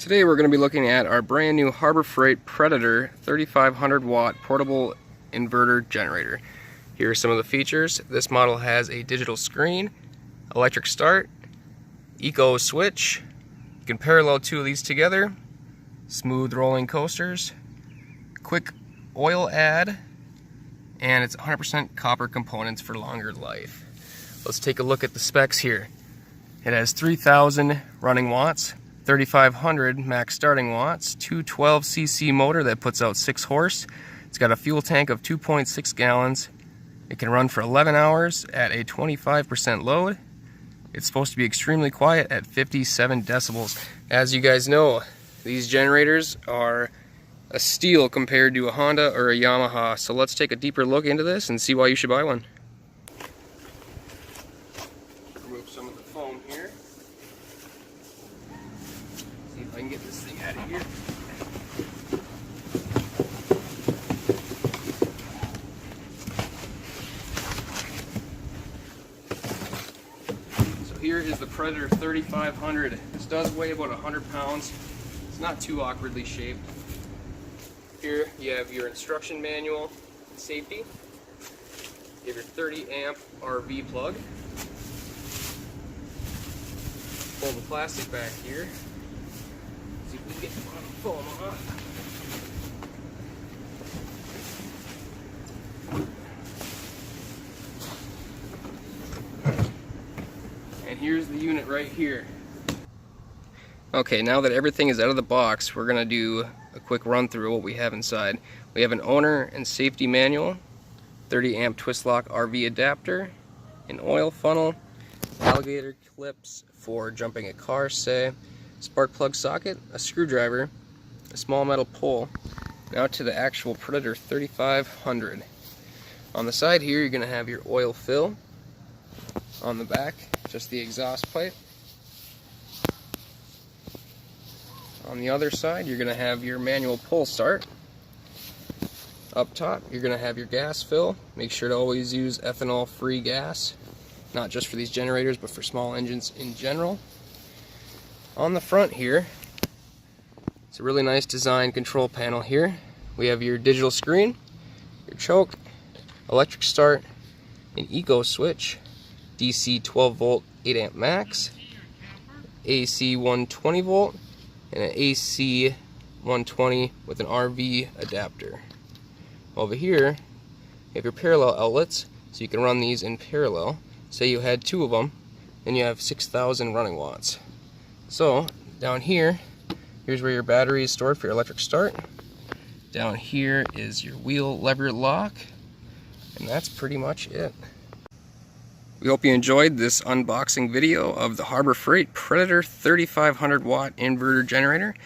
Today we're going to be looking at our brand new Harbor Freight Predator 3500 watt portable inverter generator. Here are some of the features. This model has a digital screen, electric start, eco switch. You can parallel two of these together, smooth rolling coasters, quick oil add, and it's 100% copper components for longer life. Let's take a look at the specs here. It has 3,000 running watts, 3,500 max starting watts, 212cc motor that puts out 6 horse. It's got a fuel tank of 2.6 gallons. It can run for 11 hours at a 25% load. It's supposed to be extremely quiet at 57 decibels. As you guys know, these generators are a steal compared to a Honda or a Yamaha. So let's take a deeper look into this and see why you should buy one. Remove some of the foam here. See if I can get this thing out of here. So here is the Predator 3500. This does weigh about 100 pounds. It's not too awkwardly shaped. Here you have your instruction manual, safety. You have your 30 amp RV plug. Pull the plastic back here. See if we can get the bottom foam off. And here's the unit right here. Okay, now that everything is out of the box, we're going to do a quick run through of what we have inside. We have an owner and safety manual, 30 amp twist lock RV adapter, an oil funnel, alligator clips for jumping a car, say, spark plug socket, a screwdriver, a small metal pole. Now to the actual Predator 3500. On the side here, you're going to have your oil fill. On the back, just the exhaust pipe. On the other side, you're going to have your manual pull start. Up top, you're going to have your gas fill. Make sure to always use ethanol-free gas, not just for these generators, but for small engines in general. On the front here, it's a really nice design control panel here. We have your digital screen, your choke, electric start, an eco switch, DC 12 volt 8 amp max, AC 120 volt, and an AC 120 with an RV adapter. Over here, you have your parallel outlets, so you can run these in parallel. Say you had 2 of them, then you have 6,000 running watts. So, down here, here's where your battery is stored for your electric start. Down here is your wheel lever lock, and that's pretty much it. We hope you enjoyed this unboxing video of the Harbor Freight Predator 3500 watt inverter generator.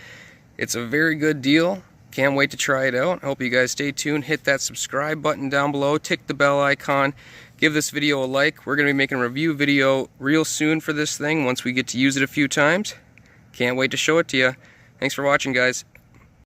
It's a very good deal. Can't wait to try it out. I hope you guys stay tuned. Hit that subscribe button down below. Tick the bell icon. Give this video a like. We're going to be making a review video real soon for this thing once we get to use it a few times. Can't wait to show it to you. Thanks for watching, guys.